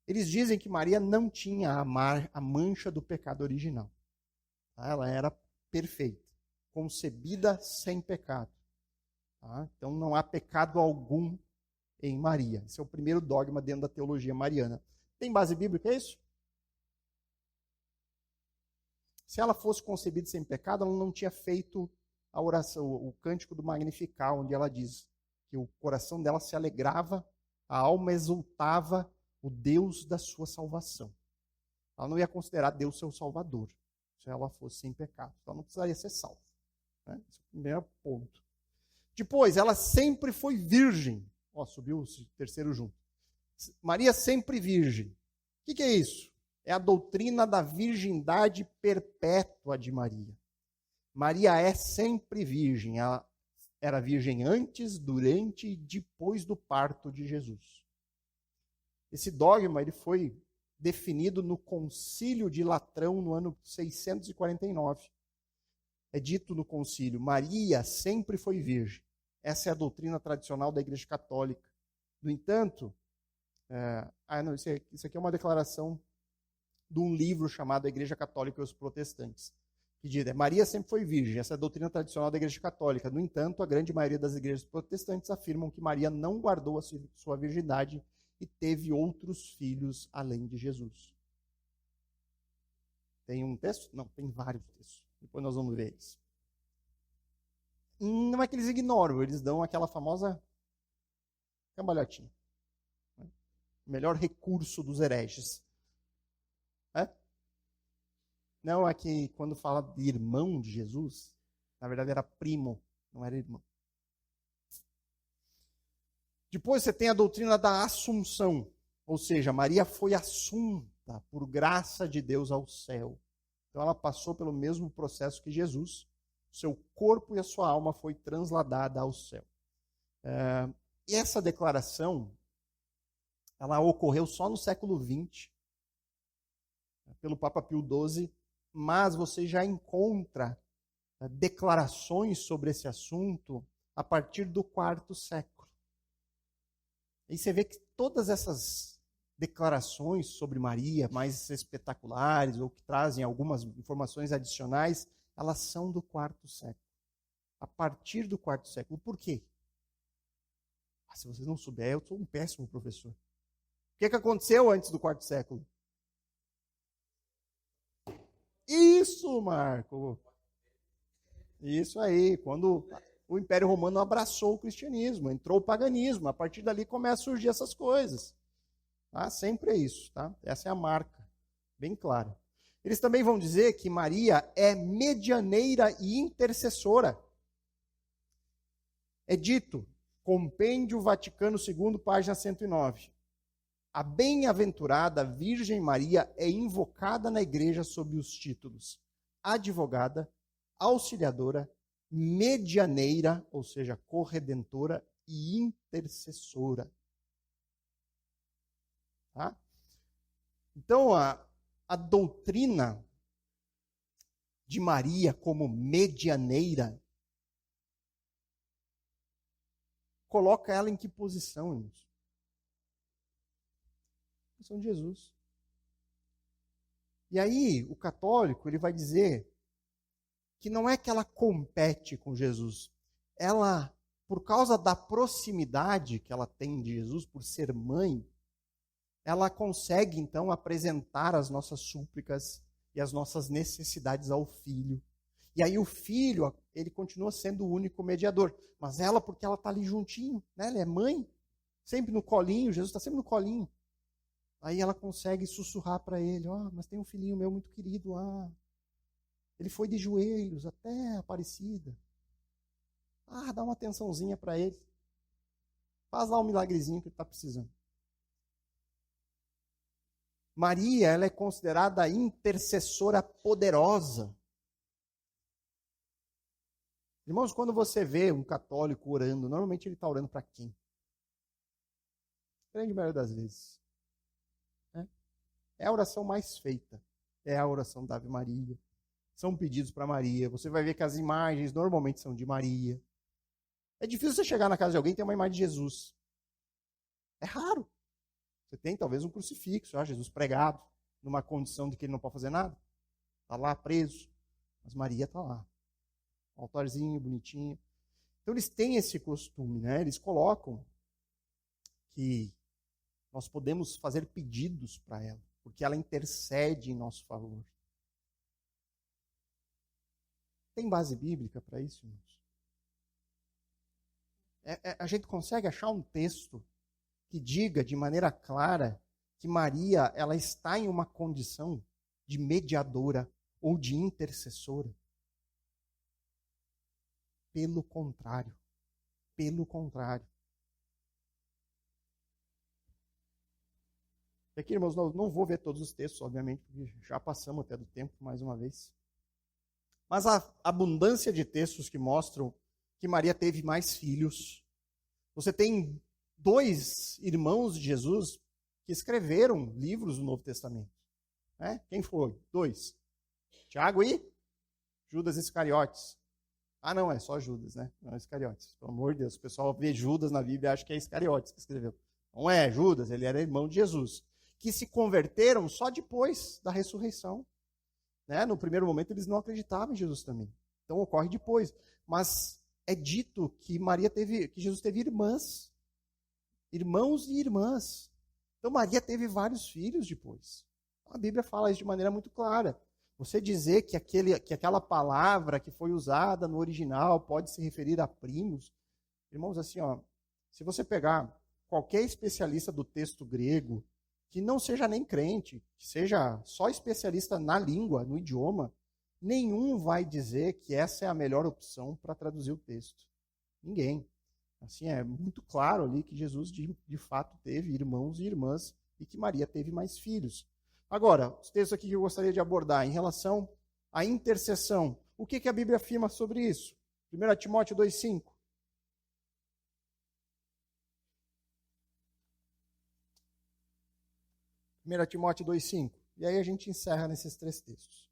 Eles dizem que Maria não tinha a mancha do pecado original. Ela era perfeita, concebida sem pecado. Então não há pecado algum em Maria. Esse é o primeiro dogma dentro da teologia mariana. Tem base bíblica isso? Se ela fosse concebida sem pecado, ela não tinha feito a oração, o cântico do Magnificat, onde ela diz que o coração dela se alegrava, a alma exultava o Deus da sua salvação. Ela não ia considerar Deus seu salvador, se ela fosse sem pecado. Então ela não precisaria ser salva. Esse é o primeiro ponto. Depois, ela sempre foi virgem. Subiu o terceiro junto. Maria sempre virgem. O que é isso? É a doutrina da virgindade perpétua de Maria. Maria é sempre virgem. Ela era virgem antes, durante e depois do parto de Jesus. Esse dogma ele foi definido no Concílio de Latrão no ano 649. É dito no concílio: Maria sempre foi virgem. Essa é a doutrina tradicional da Igreja Católica. No entanto, isso aqui é uma declaração de um livro chamado A Igreja Católica e os Protestantes, que diz: Maria sempre foi virgem. Essa é a doutrina tradicional da Igreja Católica. No entanto, a grande maioria das igrejas protestantes afirmam que Maria não guardou a sua virgindade e teve outros filhos além de Jesus. Tem um texto? Não, tem vários textos. Depois nós vamos ver isso. Não é que eles ignoram, eles dão aquela famosa cambalhotinha. O melhor recurso dos hereges. Não, é que quando fala de irmão de Jesus, na verdade era primo, não era irmão. Depois você tem a doutrina da Assunção, ou seja, Maria foi assunta por graça de Deus ao céu. Então ela passou pelo mesmo processo que Jesus. Seu corpo e a sua alma foi transladada ao céu. E essa declaração, ela ocorreu só no século XX, pelo Papa Pio XII, mas você já encontra declarações sobre esse assunto a partir do quarto século. E você vê que todas essas declarações sobre Maria, mais espetaculares, ou que trazem algumas informações adicionais, elas são do quarto século. a partir do quarto século. Por quê? Se vocês não souberem, eu sou um péssimo professor. O que aconteceu antes do quarto século? Isso, Marco! Isso aí, quando o Império Romano abraçou o cristianismo, entrou o paganismo, a partir dali começam a surgir essas coisas. Tá? Sempre é isso, tá? Essa é a marca, bem clara. Eles também vão dizer que Maria é medianeira e intercessora. É dito, Compêndio Vaticano II, página 109. A bem-aventurada Virgem Maria é invocada na igreja sob os títulos advogada, auxiliadora, medianeira, ou seja, corredentora e intercessora. Tá? Então, a doutrina de Maria como medianeira coloca ela em que posição, irmãos? Posição de Jesus. E aí, o católico, ele vai dizer que não é que ela compete com Jesus. Ela, por causa da proximidade que ela tem de Jesus, por ser mãe, ela consegue, então, apresentar as nossas súplicas e as nossas necessidades ao filho. E aí o filho, ele continua sendo o único mediador. Mas ela, porque ela está ali juntinho, né? Ela é mãe, sempre no colinho, Jesus está sempre no colinho. Aí ela consegue sussurrar para ele, mas tem um filhinho meu muito querido lá. Ele foi de joelhos até a Aparecida. Dá uma atençãozinha para ele. Faz lá um milagrezinho que ele está precisando. Maria, ela é considerada a intercessora poderosa. Irmãos, quando você vê um católico orando, normalmente ele está orando para quem? A grande maioria das vezes. É a oração mais feita. É a oração da Ave Maria. São pedidos para Maria. Você vai ver que as imagens normalmente são de Maria. É difícil você chegar na casa de alguém e ter uma imagem de Jesus. É raro. Você tem talvez um crucifixo, Jesus pregado, numa condição de que ele não pode fazer nada. Está lá preso. Mas Maria está lá. Um altarzinho bonitinho. Então eles têm esse costume, né? Eles colocam que nós podemos fazer pedidos para ela, porque ela intercede em nosso favor. Tem base bíblica para isso, irmãos? A gente consegue achar um texto que diga de maneira clara que Maria ela está em uma condição de mediadora ou de intercessora? Pelo contrário. Pelo contrário. E aqui, irmãos, não vou ver todos os textos, obviamente, porque já passamos até do tempo, mais uma vez. Mas a abundância de textos que mostram que Maria teve mais filhos. Você tem 2 irmãos de Jesus que escreveram livros do Novo Testamento. Né? Quem foi? 2. Tiago e Judas Iscariotes. Não, é só Judas, né? Não é Iscariotes. Pelo amor de Deus, o pessoal vê Judas na Bíblia e acha que é Iscariotes que escreveu. Não é Judas, ele era irmão de Jesus. Que se converteram só depois da ressurreição. Né? No primeiro momento eles não acreditavam em Jesus também. Então ocorre depois. Mas é dito que que Jesus teve irmãs. Irmãos e irmãs. Então Maria teve vários filhos depois. A Bíblia fala isso de maneira muito clara. Você dizer que aquela palavra que foi usada no original pode se referir a primos. Irmãos, assim, se você pegar qualquer especialista do texto grego, que não seja nem crente, que seja só especialista na língua, no idioma, nenhum vai dizer que essa é a melhor opção para traduzir o texto. Ninguém. Assim, é muito claro ali que Jesus de fato teve irmãos e irmãs e que Maria teve mais filhos. Agora, os textos aqui que eu gostaria de abordar em relação à intercessão. O que a Bíblia afirma sobre isso? 1 Timóteo 2,5. 1 Timóteo 2,5. E aí a gente encerra nesses 3 textos.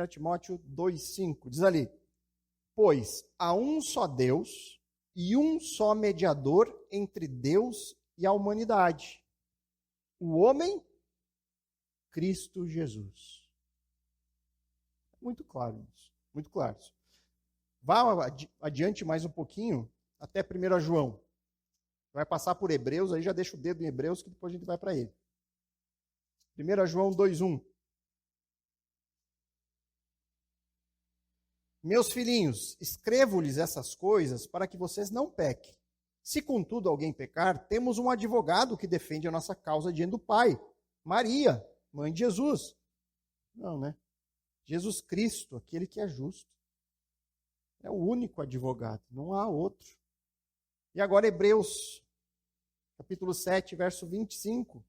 Timóteo 2,5, diz ali: pois há um só Deus e um só mediador entre Deus e a humanidade, o homem, Cristo Jesus. Muito claro isso, muito claro isso. Vá adiante mais um pouquinho, até 1 João. Vai passar por Hebreus, aí já deixa o dedo em Hebreus, que depois a gente vai para ele. 1 João 2,1. Meus filhinhos, escrevo-lhes essas coisas para que vocês não pequem. Se, contudo, alguém pecar, temos um advogado que defende a nossa causa diante do Pai, Maria, mãe de Jesus. Não, né? Jesus Cristo, aquele que é justo. É o único advogado, não há outro. E agora Hebreus, capítulo 7, verso 25.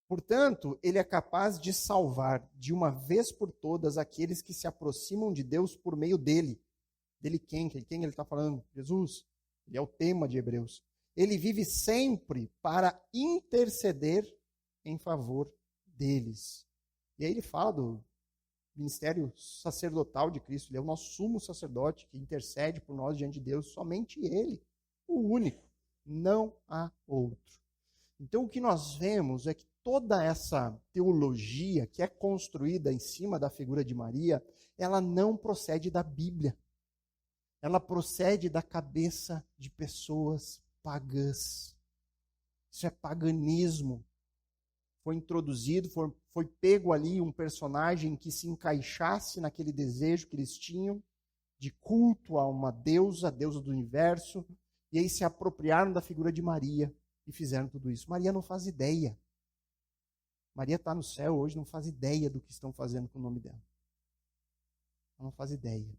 Portanto, ele é capaz de salvar de uma vez por todas aqueles que se aproximam de Deus por meio dele. Dele quem? Quem ele está falando? Jesus. Ele é o tema de Hebreus. Ele vive sempre para interceder em favor deles. E aí ele fala do ministério sacerdotal de Cristo. Ele é o nosso sumo sacerdote que intercede por nós diante de Deus. Somente ele, o único. Não há outro. Então o que nós vemos é que toda essa teologia que é construída em cima da figura de Maria, ela não procede da Bíblia. Ela procede da cabeça de pessoas pagãs. Isso é paganismo. Foi introduzido, foi pego ali um personagem que se encaixasse naquele desejo que eles tinham de culto a uma deusa, a deusa do universo, e aí se apropriaram da figura de Maria e fizeram tudo isso. Maria não faz ideia. Maria está no céu hoje, não faz ideia do que estão fazendo com o nome dela. Ela não faz ideia.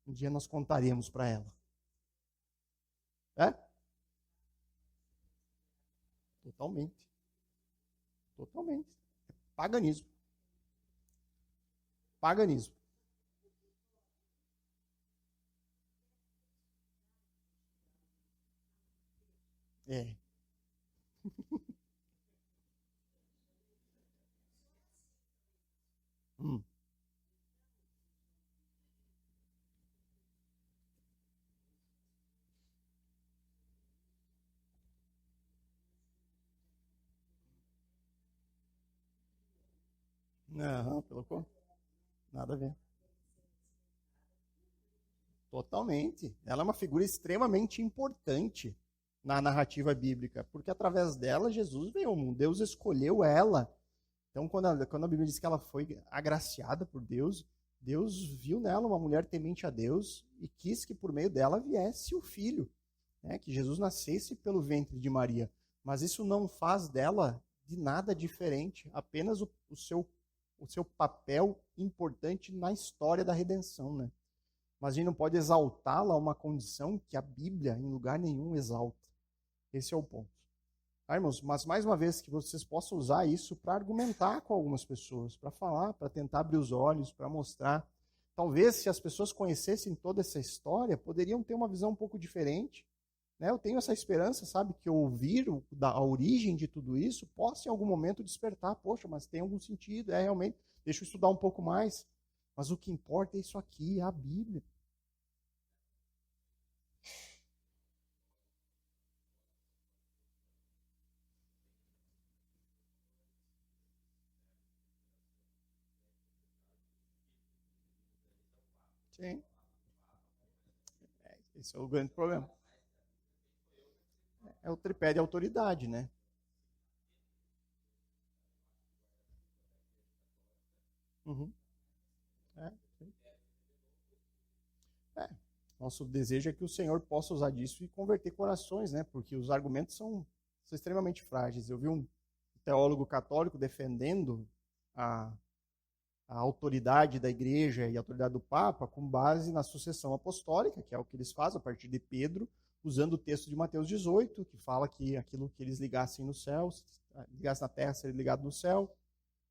Um dia nós contaremos para ela. É? Totalmente. Totalmente. É paganismo. Paganismo. É. Hum. Não, nada a ver. Totalmente. Ela é uma figura extremamente importante na narrativa bíblica, porque através dela Jesus veio ao mundo. Deus escolheu ela. Então, quando a Bíblia diz que ela foi agraciada por Deus, Deus viu nela uma mulher temente a Deus e quis que por meio dela viesse o Filho, né, que Jesus nascesse pelo ventre de Maria. Mas isso não faz dela de nada diferente, apenas o seu papel importante na história da redenção, né? Mas a gente não pode exaltá-la a uma condição que a Bíblia em lugar nenhum exalta. Esse é o ponto. Tá, irmãos? Mas mais uma vez que vocês possam usar isso para argumentar com algumas pessoas, para falar, para tentar abrir os olhos, para mostrar. Talvez se as pessoas conhecessem toda essa história, poderiam ter uma visão um pouco diferente. Né? Eu tenho essa esperança, sabe, que ouvir a origem de tudo isso possa em algum momento despertar. Poxa, mas tem algum sentido, realmente, deixa eu estudar um pouco mais. Mas o que importa é isso aqui, é a Bíblia. Sim. Esse é o grande problema. É o tripé de autoridade, né? Uhum. É, é. Nosso desejo é que o Senhor possa usar disso e converter corações, né? Porque os argumentos são extremamente frágeis. Eu vi um teólogo católico defendendo a, a autoridade da igreja e a autoridade do Papa com base na sucessão apostólica, que é o que eles fazem a partir de Pedro, usando o texto de Mateus 18, que fala que aquilo que eles ligassem no céu, ligassem na terra, seria ligado no céu.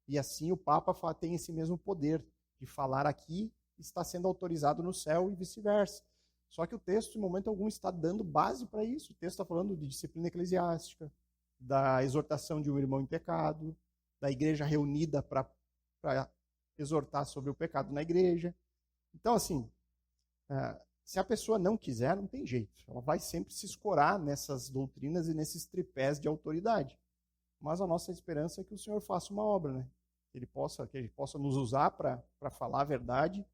E assim o Papa tem esse mesmo poder de falar aqui, está sendo autorizado no céu e vice-versa. Só que o texto, em momento algum, está dando base para isso. O texto está falando de disciplina eclesiástica, da exortação de um irmão em pecado, da igreja reunida para exortar sobre o pecado na igreja. Então, assim, se a pessoa não quiser, não tem jeito. Ela vai sempre se escorar nessas doutrinas e nesses tripés de autoridade. Mas a nossa esperança é que o Senhor faça uma obra, né? Que Ele possa nos usar para falar a verdade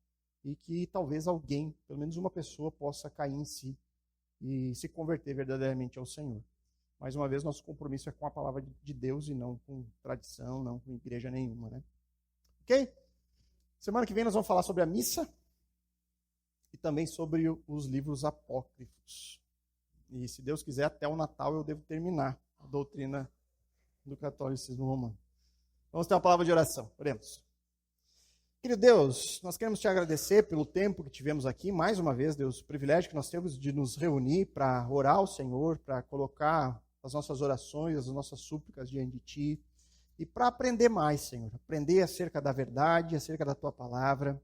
e que talvez alguém, pelo menos uma pessoa, possa cair em si e se converter verdadeiramente ao Senhor. Mais uma vez, nosso compromisso é com a palavra de Deus e não com tradição, não com igreja nenhuma, né? Ok? Semana que vem nós vamos falar sobre a missa e também sobre os livros apócrifos. E se Deus quiser, até o Natal eu devo terminar a doutrina do catolicismo romano. Vamos ter uma palavra de oração. Oremos. Querido Deus, nós queremos te agradecer pelo tempo que tivemos aqui, mais uma vez, Deus, o privilégio que nós temos de nos reunir para orar ao Senhor, para colocar as nossas orações, as nossas súplicas diante de Ti, e para aprender mais, Senhor, aprender acerca da verdade, acerca da Tua palavra,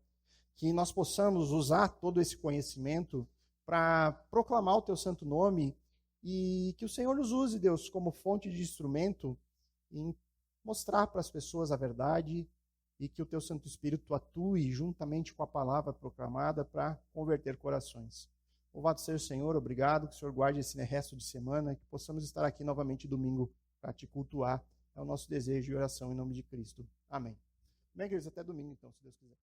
que nós possamos usar todo esse conhecimento para proclamar o Teu santo nome e que o Senhor nos use, Deus, como fonte de instrumento em mostrar para as pessoas a verdade e que o Teu Santo Espírito atue juntamente com a palavra proclamada para converter corações. Louvado seja o Senhor, obrigado, que o Senhor guarde esse resto de semana, que possamos estar aqui novamente domingo para Te cultuar. É o nosso desejo e oração em nome de Cristo. Amém. Bem, queridos, até domingo então, se Deus quiser.